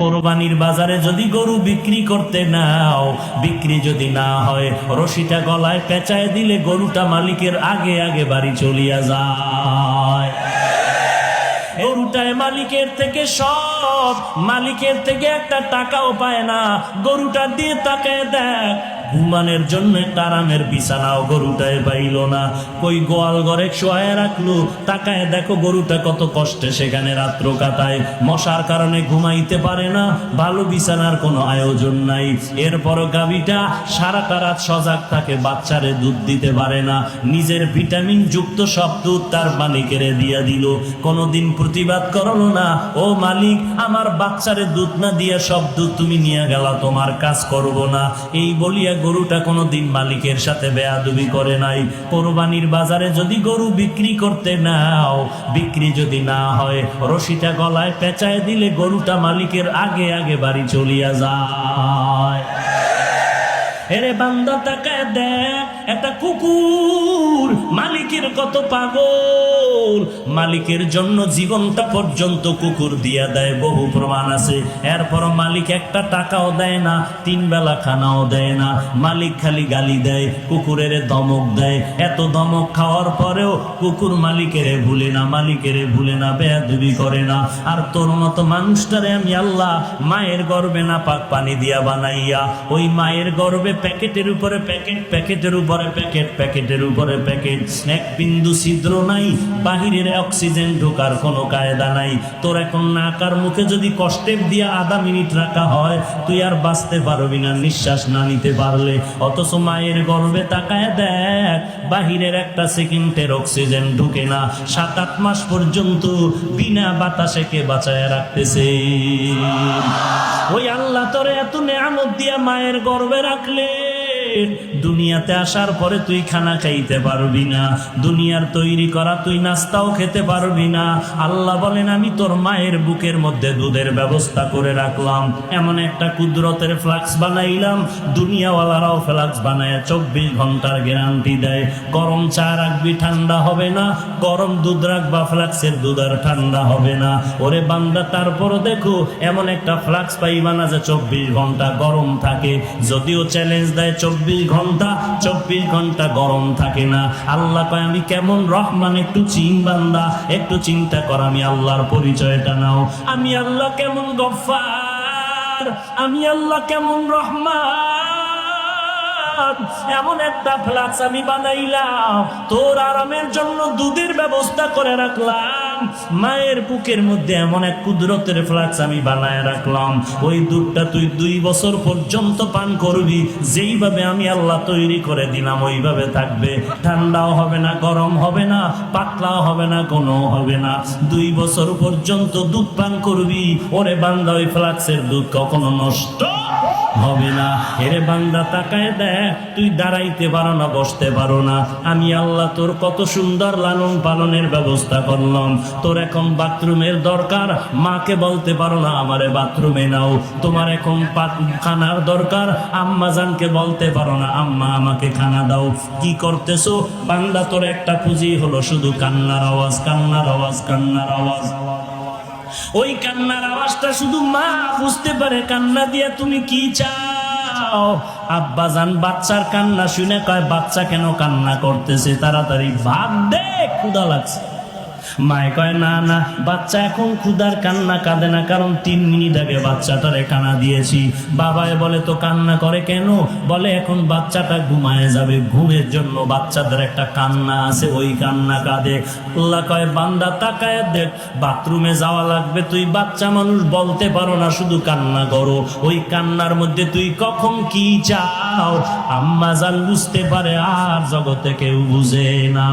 কোরবানির বাজারে যদি গরু বিক্রি করতে নাও, বিক্রি যদি না হয়, রশিটা গলায় পেঁচায় দিলে গরুটা মালিকের আগে আগে বাড়ি চলিয়া যায়। গরুটায় মালিকের থেকে সব, মালিকের থেকে একটা টাকাও পায় না। গরুটা দিয়ে তাকায় দেখ, ঘুমানোর জন্য একটা আরামের বিছানাও গরুটায় পাইল না। কই গোয়াল ঘরে শোয়ায় রাখলো, তাকায় দেখো গরুটা কত কষ্টে সেখানে রাত্র কাটায়। মশার কারণে ঘুমাইতে পারে না, ভালো বিছানার কোনো আয়োজন নাই। এরপরও গাভীটা সারাটা রাত সজাগ থাকে, বাচ্চারে দুধ দিতে পারে না। নিজের ভিটামিন যুক্ত সব দুধ তার মালিকের দিয়া দিল, কোনোদিন প্রতিবাদ করলো না, ও মালিক আমার বাচ্চারে দুধ না দিয়া সব দুধ তুমি নিয়ে গেলা, তোমার কাজ করব না। এই বলিয়া গরুটা কোনোদিন মালিকের সাথে বেয়াদবি করে নাই। কোরবানির বাজারে যদি গরু বিক্রি করতে নাও, বিক্রি যদি না হয়, রশিটা গলায় পেঁচায় দিলে গরুটা মালিকের আগে আগে বাড়ি চলিয়া যায়। এরে বান্দা তাকায় দেখ, একটা কুকুর মালিকের কত পাগল, মালিকের জন্য জীবনটা পর্যন্ত কুকুর দিয়া দেয়, বহু প্রমাণ আছে। এরপর মালিক একটা টাকাও দেয় না, 3 বেলা খানাও দেয় না, মালিক খালি গালি দেয়, কুকুরের ধমক দেয়। এত ধমক খাওয়ার পরেও কুকুর মালিকের ভুলে না, মালিকের ভুলে না, বেয়াদবি করে না। আর তোর মতো মানুষটারে আমি আল্লাহ মায়ের গর্ভে না পাক পানি দিয়া বানাইয়া, ওই মায়ের গর্ভে প্যাকেটের উপরে প্যাকেট, প্যাকেটের উপরে প্যাকেট, প্যাকেটের উপরে প্যাকেট, এক বিন্দু ছিদ্র নাই, বাহিরের অক্সিজেন ঢোকার কোনো কায়দা নাই। তোর এখন নাকার মুখে যদি কষ্টেপ দিয়া আধা মিনিট রাখা হয়, তুই আর বাঁচতে পারবি না নিঃশ্বাস না নিতে পারলে। অথচ মায়ের গর্ভে তাকায় দেখ, বাহিরের একটা সেকেন্ডের অক্সিজেন ঢুকে না, 7-8 মাস পর্যন্ত বিনা বাতাসে কে বাঁচায় রাখতেছে। ওই আল্লাহ তোরে এত নেয়ামত দিয়া মায়ের গর্ভে রাখলে, দুনিয়াতে আসার পরে তুই খানা খাইতে পারবি না, দুনিয়ার তৈরি করা তুই নাস্তাও খেতে পারবি না। আল্লাহ বলেন আমি তোর মায়ের বুকের মধ্যে দুধের ব্যবস্থা করে রাখলাম, এমন একটা কুদরতের ফ্লাক্স বানাইলাম, দুনিয়াওয়ালারাও ফ্লাক্স বানায় 24 ঘন্টার গ্যারান্টি দেয়। গরম চা রাখবি ঠান্ডা হবে না, গরম দুধ রাখবা ফ্লাক্সের দুধ আর ঠান্ডা হবে না। ওরে বান্দা তারপরও দেখো এমন একটা ফ্লাক্স পাইবা না যে 24 ঘন্টা গরম থাকে। যদিও চ্যালেঞ্জ দেয় 24 ঘন্টা গরম থাকে না। আল্লাহ কয় আমি কেমন রহমান, একটু বান্দা, একটু চিন্তা কর, আমি আল্লাহর পরিচয়টা নাও। আমি আল্লাহ কেমন গফফার, আমি আল্লাহ কেমন রহমান। এমন একটা ফ্লাক্স আমি বানাইলাম, তোর আরামের জন্য দুধের ব্যবস্থা করে রাখলাম। মায়ের বুকের মধ্যে এমন এক কুদরতের ফ্লাক্স আমি বানায় রাখলাম, ওই দুধটা তুই 2 বছর পর্যন্ত পান করবি। যেইভাবে আমি আল্লাহ তৈরি করে দিলাম ওইভাবে থাকবে, ঠান্ডাও হবে না, গরম হবে না, পাতলাও হবে না, কোনো হবে না। 2 বছর পর্যন্ত দুধ পান করবি। ওরে বান্দা ওই ফ্লাক্সের দুধ কখনো নষ্ট হবে না। এরে বান্দা তাকায় দেখ, তুই দাঁড়াইতে পারো না, বসতে পারো না, আমি আল্লাহ তোর কত সুন্দর লালন পালনের ব্যবস্থা করলাম। তোর এখন বাথরুমের দরকার, মাকে বলতে পারো না আমারে বাথরুমে নাও। তোমার এখন খানার দরকার, আম্মা জানকে বলতে পারো না আম্মা আমাকে খানা দাও। কি করতেছো বান্দা? তোর একটা পুঁজি হলো শুধু কান্নার আওয়াজ, কান্নার আওয়াজ, কান্নার আওয়াজ। ওই কান্নার আওয়াজটা শুধু মা বুঝতে পারে। কান্না দিয়া তুমি কি চাও? আব্বা জান বাচ্চার কান্না শুনে কয় বাচ্চা কেন কান্না করতেছে, তাড়াতাড়ি ভাত দে, ক্ষুধা লাগছে। মায়ে কয় না না, বাচ্চা এখন ক্ষুধার কান্না কাঁদে না, কারণ 3 মিনিট আগে বাচ্চাটারে খানা দিয়েছি। বাবায় বলে তো কান্না করে কেন? বলে এখন বাচ্চাটা ঘুমায় যাবে, ঘুমের জন্য বাচ্চাদের একটা কান্না আছে, ওই কান্না কাঁদে। আল্লাহ কয় বান্দা তাকায় দেখ, বাথরুমে যাওয়া লাগবে, তুই বাচ্চা মানুষ বলতে পারো না, শুধু কান্না করো। ওই কান্নার মধ্যে তুই কখন কি চাও আম্মা জান বুঝতে পারে, আর জগতে কেউ বুঝে না।